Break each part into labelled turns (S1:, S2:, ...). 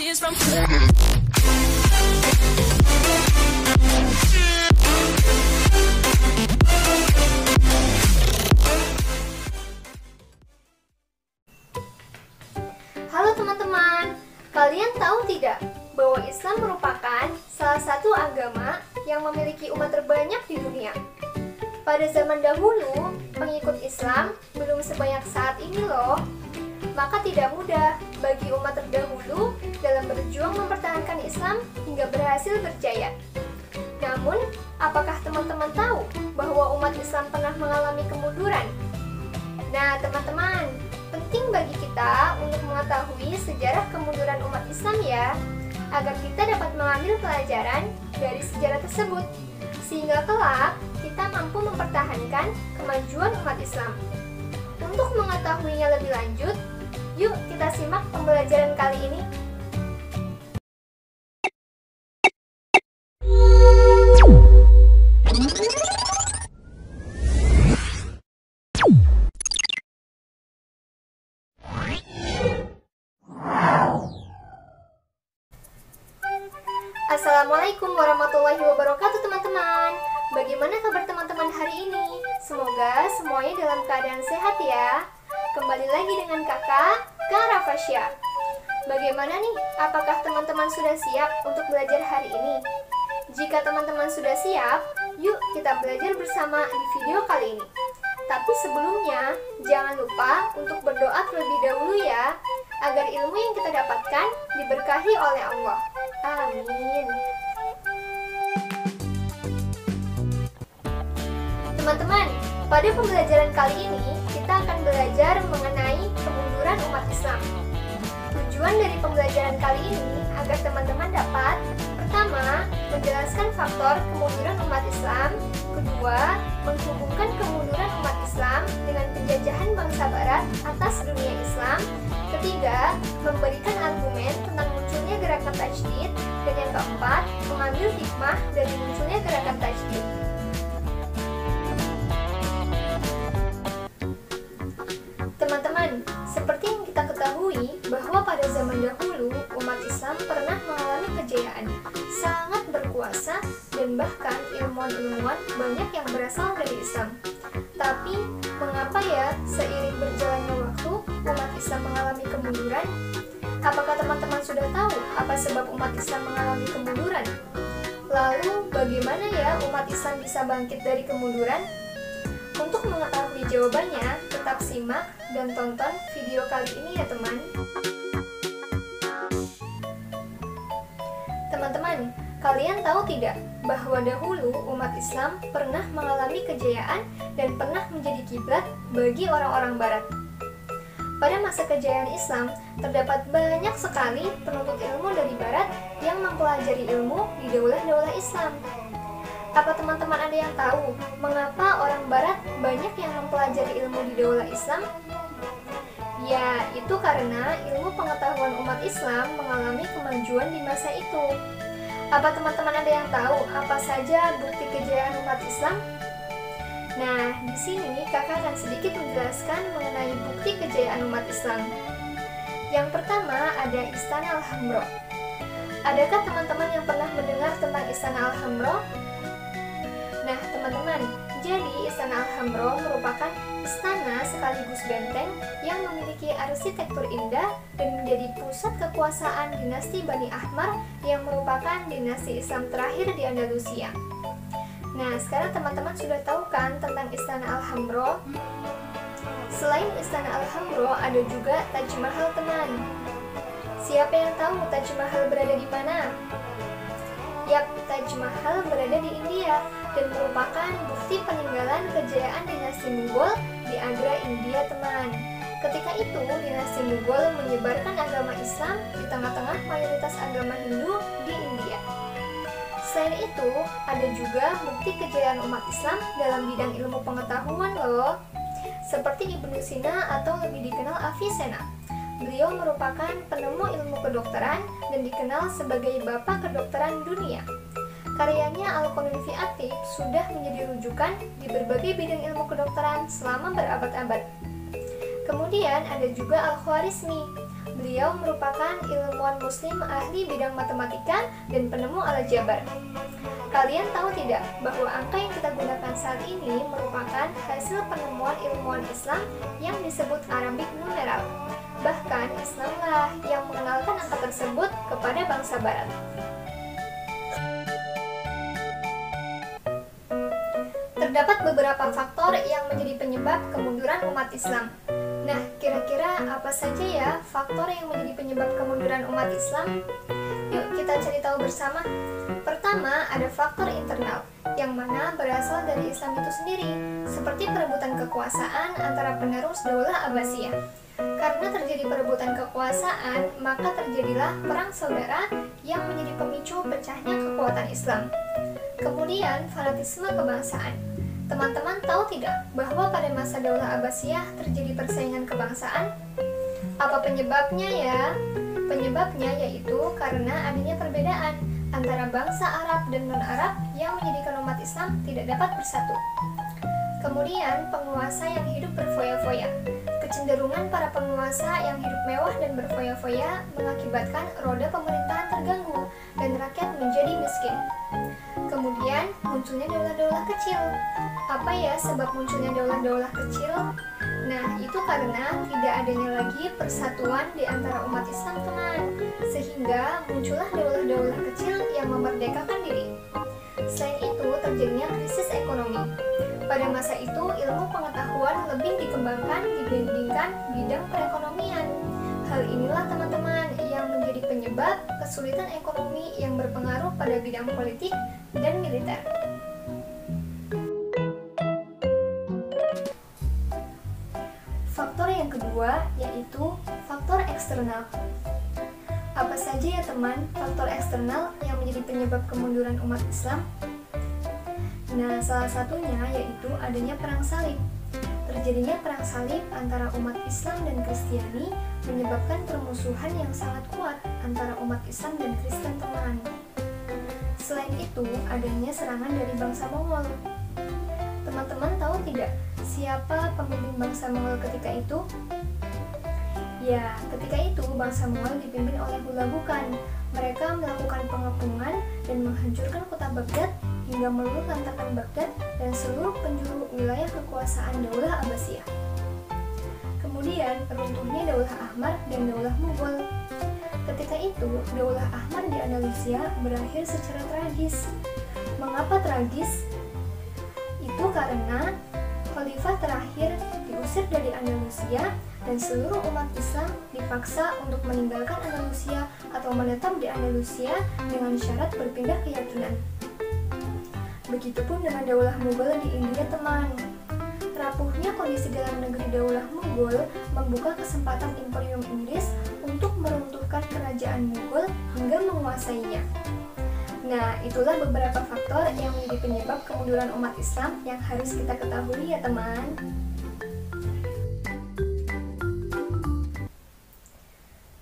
S1: Halo teman-teman, kalian tahu tidak bahwa Islam merupakan salah satu agama yang memiliki umat terbanyak di dunia? Pada zaman dahulu, pengikut Islam belum sebanyak saat ini loh. Maka tidak mudah bagi umat terdahulu dalam berjuang mempertahankan Islam hingga berhasil berjaya. Namun, apakah teman-teman tahu bahwa umat Islam pernah mengalami kemunduran? Nah, teman-teman, penting bagi kita untuk mengetahui sejarah kemunduran umat Islam ya, agar kita dapat mengambil pelajaran dari sejarah tersebut, sehingga kelak kita mampu mempertahankan kemajuan umat Islam. Untuk mengetahuinya lebih lanjut, yuk kita simak pembelajaran kali ini. Assalamualaikum warahmatullahi wabarakatuh teman-teman. Bagaimana kabar teman-teman hari ini? Semoga semuanya dalam keadaan sehat ya. Kembali lagi dengan kakak, Kak Rafasya. Bagaimana nih? Apakah teman-teman sudah siap untuk belajar hari ini? Jika teman-teman sudah siap, yuk kita belajar bersama di video kali ini. Tapi sebelumnya, jangan lupa untuk berdoa terlebih dahulu ya, agar ilmu yang kita dapatkan diberkahi oleh Allah. Amin. Teman-teman, pada pembelajaran kali ini kita akan belajar mengenai kemunduran umat Islam. Tujuan dari pembelajaran kali ini agar teman-teman dapat pertama, menjelaskan faktor kemunduran umat Islam. Kedua, menghubungkan kemunduran umat Islam dengan penjajahan bangsa Barat atas dunia Islam. Ketiga, memberikan argumen tentang munculnya gerakan tajdid. Dan yang keempat, mengambil hikmah dari munculnya gerakan tajdid. Teman-teman, seperti yang kita ketahui bahwa pada zaman dahulu umat Islam pernah mengalami kejayaan, sangat berkuasa, dan bahkan ilmuwan-ilmuwan banyak yang berasal dari Islam. Tapi, mengapa ya seiring berjalannya waktu umat Islam mengalami kemunduran? Apakah teman-teman sudah tahu apa sebab umat Islam mengalami kemunduran? Lalu, bagaimana ya umat Islam bisa bangkit dari kemunduran? Untuk mengetahui jawabannya, tetap simak dan tonton video kali ini ya teman. Teman-teman, kalian tahu tidak bahwa dahulu umat Islam pernah mengalami kejayaan dan pernah menjadi kiblat bagi orang-orang Barat? Pada masa kejayaan Islam, terdapat banyak sekali penuntut ilmu dari Barat yang mempelajari ilmu di daulah-daulah Islam. Apa teman-teman ada yang tahu mengapa orang Barat banyak yang mempelajari ilmu di daulah Islam? Ya, itu karena ilmu pengetahuan umat Islam mengalami kemajuan di masa itu. Apa teman-teman ada yang tahu apa saja bukti kejayaan umat Islam? Nah, di sini kakak akan sedikit menjelaskan mengenai bukti kejayaan umat Islam. Yang pertama ada Istana Al-Hamra. Adakah teman-teman yang pernah mendengar tentang Istana Al-Hamra? Nah, teman-teman, jadi Istana Al-Hamra merupakan istana sekaligus benteng yang memiliki arsitektur indah dan menjadi pusat kekuasaan dinasti Bani Ahmar yang merupakan dinasti Islam terakhir di Andalusia. Nah, sekarang teman-teman sudah tahu kan tentang Istana Al-Hamra? Selain Istana Al-Hamra, ada juga Taj Mahal, teman. Siapa yang tahu Taj Mahal berada di mana? Yap, Taj Mahal berada di India dan merupakan bukti peninggalan kejayaan dinasti Mughal di Agra, India, teman. Ketika itu, dinasti Mughal menyebarkan agama Islam di tengah-tengah mayoritas agama Hindu di India. Selain itu, ada juga bukti kejayaan umat Islam dalam bidang ilmu pengetahuan loh. Seperti Ibnu Sina atau lebih dikenal Avicenna. Beliau merupakan penemu ilmu kedokteran dan dikenal sebagai bapak kedokteran dunia. Karyanya Al-Qanun fi At-Tibb sudah menjadi rujukan di berbagai bidang ilmu kedokteran selama berabad-abad. Kemudian ada juga Al-Khwarizmi. Beliau merupakan ilmuwan muslim ahli bidang matematika dan penemu alat jabar. Kalian tahu tidak bahwa angka yang kita gunakan saat ini merupakan hasil penemuan ilmuwan Islam yang disebut Arabic numeral. Bahkan Islamlah yang mengenalkan angka tersebut kepada bangsa Barat. Terdapat beberapa faktor yang menjadi penyebab kemunduran umat Islam. Nah, kira-kira apa saja ya faktor yang menjadi penyebab kemunduran umat Islam? Yuk kita cari tahu bersama. Pertama, ada faktor internal, yang mana berasal dari Islam itu sendiri, seperti perebutan kekuasaan antara penerus Daulah Abbasiyah. Karena terjadi perebutan kekuasaan, maka terjadilah perang saudara yang menjadi pemicu pecahnya kekuatan Islam. Kemudian, fanatisme kebangsaan. Teman-teman tahu tidak bahwa pada masa Daulah Abbasiyah terjadi persaingan kebangsaan? Apa penyebabnya ya? Penyebabnya yaitu karena adanya perbedaan antara bangsa Arab dan non-Arab yang menjadikan umat Islam tidak dapat bersatu. Kemudian, penguasa yang hidup berfoya-foya. Kecenderungan para penguasa yang hidup mewah dan berfoya-foya mengakibatkan roda pemerintahan terganggu dan rakyat menjadi miskin. Kemudian, munculnya daulah-daulah kecil. Apa ya sebab munculnya daulah-daulah kecil? Nah, itu karena tidak adanya lagi persatuan di antara umat Islam, teman. Sehingga muncullah daulah-daulah kecil yang memerdekakan diri. Selain itu, terjadinya krisis ekonomi. Pada masa itu, ilmu pengetahuan lebih dikembangkan dibandingkan bidang perekonomian. Hal inilah teman-teman yang menjadi penyebab kesulitan ekonomi yang berpengaruh pada bidang politik dan militer. Faktor yang kedua yaitu faktor eksternal. Apa saja ya teman faktor eksternal yang menjadi penyebab kemunduran umat Islam? Nah, salah satunya yaitu adanya perang salib. Terjadinya perang salib antara umat Islam dan Kristiani menyebabkan permusuhan yang sangat kuat antara umat Islam dan Kristen, teman. Selain itu, adanya serangan dari bangsa Mongol. Teman-teman tahu tidak siapa pemimpin bangsa Mongol ketika itu? Ya, ketika itu bangsa Mongol dipimpin oleh Hulagukan. Mereka melakukan pengepungan dan menghancurkan kota Baghdad hingga meluluh lantakan Baghdad dan seluruh penjuru wilayah kekuasaan Daulah Abbasiyah. Kemudian runtuhnya Daulah Ahmar dan Daulah Mughal. Ketika itu, Daulah Ahmar di Andalusia berakhir secara tragis. Mengapa tragis? Itu karena khalifah terakhir diusir dari Andalusia dan seluruh umat Islam dipaksa untuk meninggalkan Andalusia atau menetap di Andalusia dengan syarat berpindah keyakinan. Begitupun dengan Daulah Mughal di India, teman. Rapuhnya kondisi dalam negeri Daulah Mughal membuka kesempatan Imperium Inggris untuk meruntuhkan kerajaan Mughal hingga menguasainya. Nah, itulah beberapa faktor yang menjadi penyebab kemunduran umat Islam yang harus kita ketahui ya teman.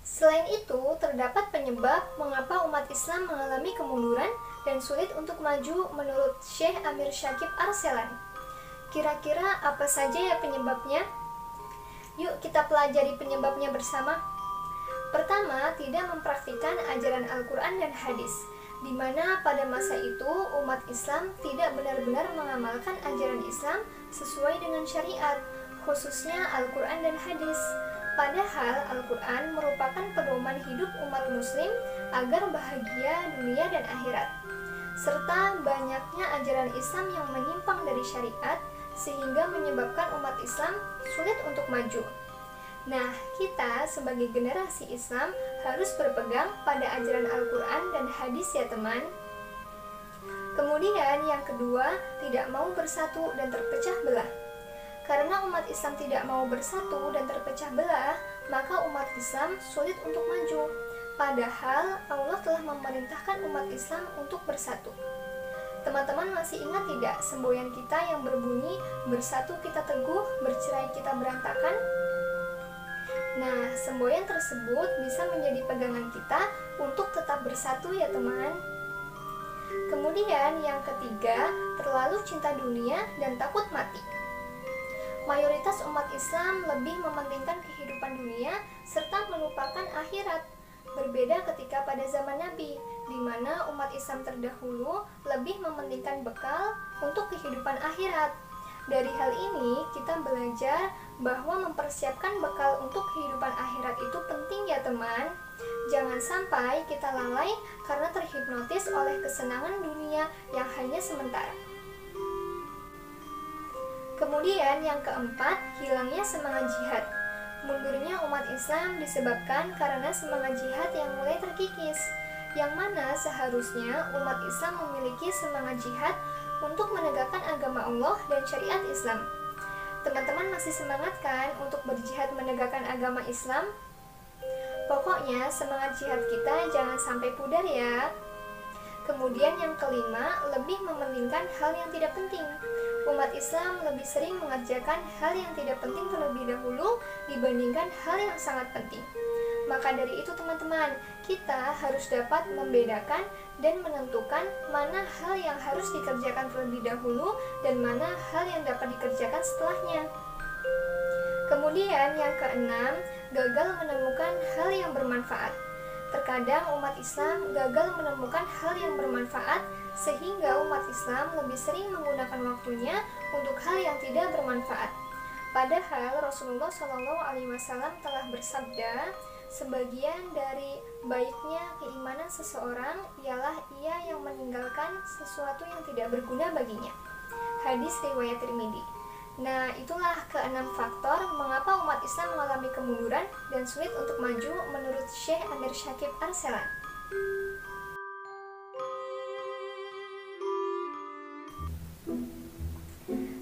S1: Selain itu, terdapat penyebab mengapa umat Islam mengalami kemunduran dan sulit untuk maju menurut Syekh Amir Syakib Arselan. Kira-kira apa saja ya penyebabnya? Yuk kita pelajari penyebabnya bersama. Pertama, tidak mempraktikkan ajaran Al-Quran dan hadis, di mana pada masa itu umat Islam tidak benar-benar mengamalkan ajaran Islam sesuai dengan syariat, khususnya Al-Quran dan hadis. Padahal Al-Quran merupakan pedoman hidup umat muslim agar bahagia dunia dan akhirat. Serta banyaknya ajaran Islam yang menyimpang dari syariat sehingga menyebabkan umat Islam sulit untuk maju. Nah, kita sebagai generasi Islam harus berpegang pada ajaran Al-Quran dan hadis ya teman. Kemudian yang kedua, tidak mau bersatu dan terpecah belah. Karena umat Islam tidak mau bersatu dan terpecah belah, maka umat Islam sulit untuk maju. Padahal Allah telah memerintahkan umat Islam untuk bersatu. Teman-teman masih ingat tidak semboyan kita yang berbunyi, bersatu kita teguh, bercerai kita berantakan? Nah, semboyan tersebut bisa menjadi pegangan kita untuk tetap bersatu ya teman. Kemudian yang ketiga, terlalu cinta dunia dan takut mati. mayoritas umat Islam lebih mementingkan kehidupan dunia serta melupakan akhirat. Berbeda ketika pada zaman Nabi, di mana umat Islam terdahulu lebih mementingkan bekal untuk kehidupan akhirat. Dari hal ini, kita belajar bahwa mempersiapkan bekal untuk kehidupan akhirat itu penting ya teman. Jangan sampai kita lalai karena terhipnotis oleh kesenangan dunia yang hanya sementara. Kemudian yang keempat, hilangnya semangat jihad. Mundurnya umat Islam disebabkan karena semangat jihad yang mulai terkikis, yang mana seharusnya umat Islam memiliki semangat jihad untuk menegakkan agama Allah dan syariat Islam. Teman-teman masih semangat kan untuk berjihad menegakkan agama Islam? Pokoknya semangat jihad kita jangan sampai pudar ya. Kemudian yang kelima, lebih mementingkan hal yang tidak penting. Umat Islam lebih sering mengerjakan hal yang tidak penting terlebih dahulu dibandingkan hal yang sangat penting. Maka dari itu teman-teman, kita harus dapat membedakan dan menentukan mana hal yang harus dikerjakan terlebih dahulu dan mana hal yang dapat dikerjakan setelahnya. Kemudian yang keenam, gagal menemukan hal yang bermanfaat. Terkadang umat Islam gagal menemukan hal yang bermanfaat sehingga umat Islam lebih sering menggunakan waktunya untuk hal yang tidak bermanfaat. Padahal Rasulullah SAW telah bersabda, sebagian dari baiknya keimanan seseorang ialah ia yang meninggalkan sesuatu yang tidak berguna baginya. Hadis riwayat Tirmidzi. Nah, itulah keenam faktor mengapa umat Islam mengalami kemunduran dan sulit untuk maju menurut Syekh Amir Syakib Arselan.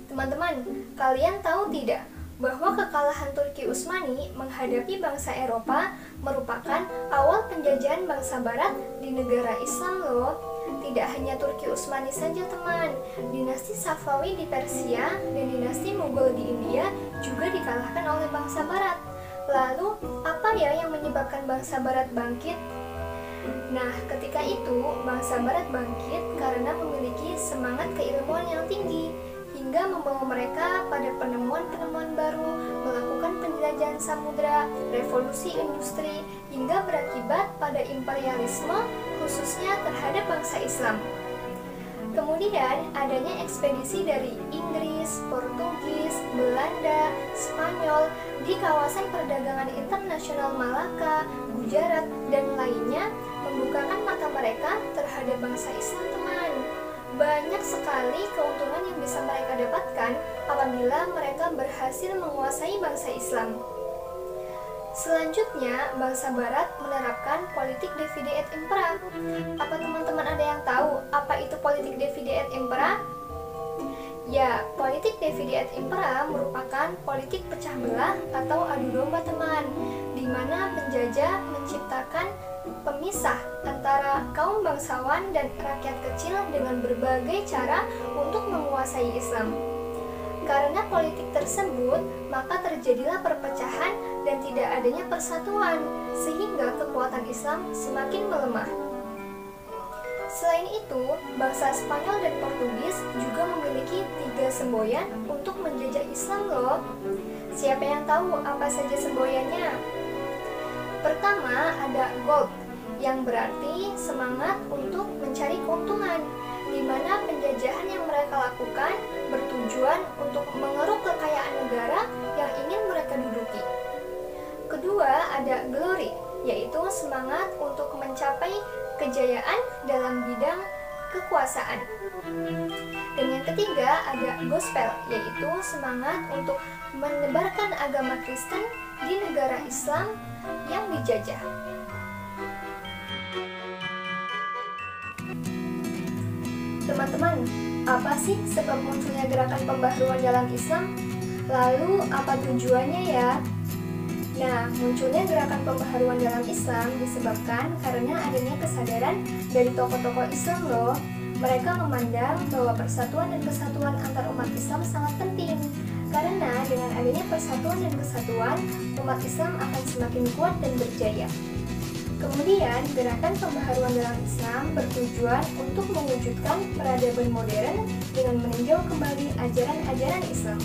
S1: Teman-teman, kalian tahu tidak bahwa kekalahan Turki Utsmani menghadapi bangsa Eropa merupakan awal penjajahan bangsa Barat di negara Islam loh. Tidak hanya Turki Utsmani saja teman, dinasti Safawi di Persia dan dinasti Mughal di India juga dikalahkan oleh bangsa Barat. Lalu, apa ya yang menyebabkan bangsa Barat bangkit? Nah, ketika itu bangsa Barat bangkit karena memiliki semangat keilmuan yang tinggi, hingga membawa mereka pada penemuan-penemuan baru, melakukan penjelajahan samudra, revolusi industri, hingga berakibat pada imperialisme khususnya terhadap bangsa Islam. Kemudian adanya ekspedisi dari Inggris, Portugis, Belanda, Spanyol di kawasan perdagangan internasional Malaka, Gujarat, dan lainnya membukakan mata mereka terhadap bangsa Islam teman. Banyak sekali keuntungan yang bisa mereka dapatkan apabila mereka berhasil menguasai bangsa Islam. Selanjutnya, bangsa Barat menerapkan politik divide et impera. Apa teman-teman ada yang tahu apa itu politik divide et impera? Ya, politik divide et impera merupakan politik pecah belah atau adu domba teman, di mana penjajah menciptakan pemisah antara kaum bangsawan dan rakyat kecil dengan berbagai cara untuk menguasai Islam. Karena politik tersebut, maka terjadilah perpecahan dan tidak adanya persatuan, sehingga kekuatan Islam semakin melemah. Selain itu, bangsa Spanyol dan Portugis juga memiliki 3 semboyan untuk menjajah Islam loh. Siapa yang tahu apa saja semboyannya? Pertama, ada gold, yang berarti semangat untuk mencari keuntungan, di mana penjajahan yang mereka lakukan bertujuan untuk mengeruk kekayaan negara yang ingin mereka duduki. Kedua, ada glory, yaitu semangat untuk mencapai kejayaan dalam bidang kekuasaan. Dan yang ketiga, ada gospel, yaitu semangat untuk menebarkan agama Kristen di negara Islam yang dijajah. Teman-teman, apa sih sebab munculnya gerakan pembaharuan dalam Islam? Lalu apa tujuannya ya? Nah, munculnya gerakan pembaharuan dalam Islam disebabkan karena adanya kesadaran dari tokoh-tokoh Islam loh. Mereka memandang bahwa persatuan dan kesatuan antar umat Islam sangat penting. Karena dengan adanya persatuan dan kesatuan, umat Islam akan semakin kuat dan berjaya. Kemudian, gerakan pembaharuan dalam Islam bertujuan untuk mewujudkan peradaban modern dengan meninjau kembali ajaran-ajaran Islam.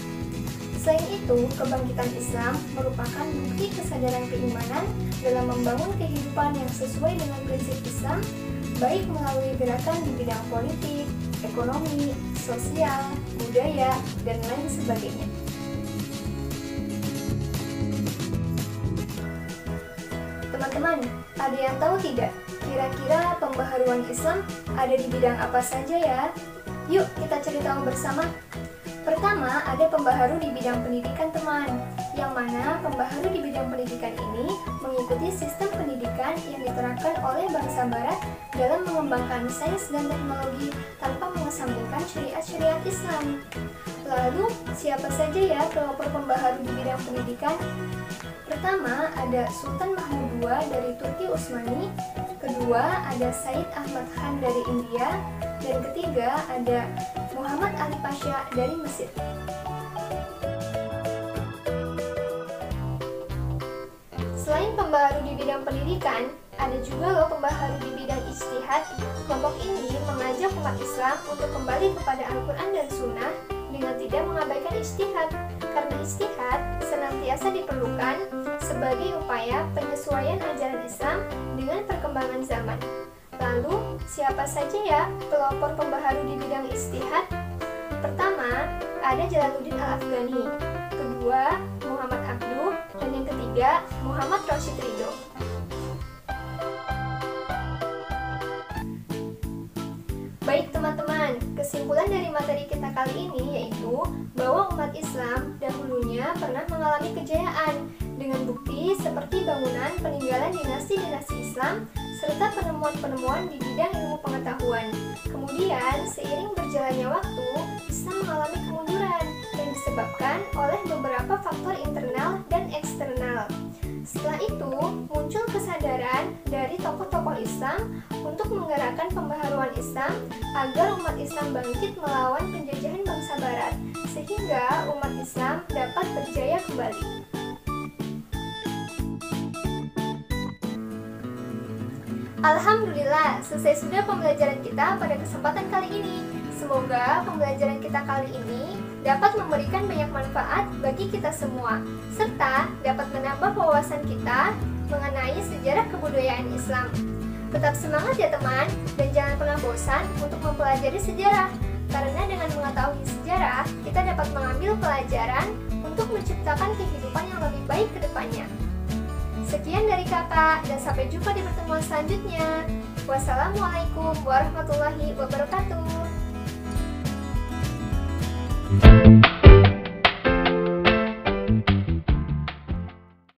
S1: Selain itu, kebangkitan Islam merupakan bukti kesadaran keimanan dalam membangun kehidupan yang sesuai dengan prinsip Islam, baik melalui gerakan di bidang politik, ekonomi, sosial, budaya, dan lain sebagainya. Teman-teman, ada yang tahu tidak? Kira-kira pembaharuan Islam ada di bidang apa saja ya? Yuk kita cari tahu bersama. Pertama, ada pembaharu di bidang pendidikan, teman. Yang mana pembaharu di bidang pendidikan ini mengikuti sistem pendidikan yang diterapkan oleh bangsa Barat dalam mengembangkan sains dan teknologi tanpa mengesampingkan syariat-syariat Islam. Lalu, siapa saja ya pelopor pembaharu di bidang pendidikan? Pertama, ada Sultan Mahmud II dari Turki Utsmani. Kedua, ada Said Ahmad Khan dari India. Dan ketiga, ada Muhammad Ali Pasha dari Mesir. Selain pembaharu di bidang pendidikan, ada juga loh pembaharu di bidang ijtihad. Kelompok ini mengajak umat Islam untuk kembali kepada Al-Quran dan Sunnah dengan tidak mengabaikan ijtihad, karena ijtihad senantiasa diperlukan sebagai upaya penyesuaian ajaran Islam dengan perkembangan zaman. Lalu, siapa saja ya pelopor pembaharu di bidang ijtihad? Pertama, ada Jalaluddin Al-Afghani. Kedua, Muhammad Abduh. Dan yang ketiga, Muhammad Rashid Ridho. Baik teman-teman, kesimpulan dari materi kita kali ini yaitu bahwa umat Islam dahulunya pernah mengalami kejayaan dengan bukti seperti bangunan peninggalan dinasti-dinasti Islam serta penemuan-penemuan di bidang ilmu pengetahuan. Kemudian, seiring berjalannya waktu, Islam mengalami kemunduran yang disebabkan oleh beberapa faktor internal dan eksternal. Setelah itu, muncul kesadaran dari tokoh-tokoh Islam untuk menggerakkan pembaharuan Islam agar umat Islam bangkit melawan penjajahan bangsa Barat, sehingga umat Islam dapat berjaya kembali. Alhamdulillah, selesai sudah pembelajaran kita pada kesempatan kali ini. Semoga pembelajaran kita kali ini dapat memberikan banyak manfaat bagi kita semua, serta dapat menambah wawasan kita mengenai sejarah kebudayaan Islam. Tetap semangat ya teman, dan jangan pernah bosan untuk mempelajari sejarah, karena dengan mengetahui sejarah, kita dapat mengambil pelajaran untuk menciptakan kehidupan yang lebih baik ke depannya. Sekian dari kakak, dan sampai jumpa di pertemuan selanjutnya. Wassalamualaikum warahmatullahi wabarakatuh.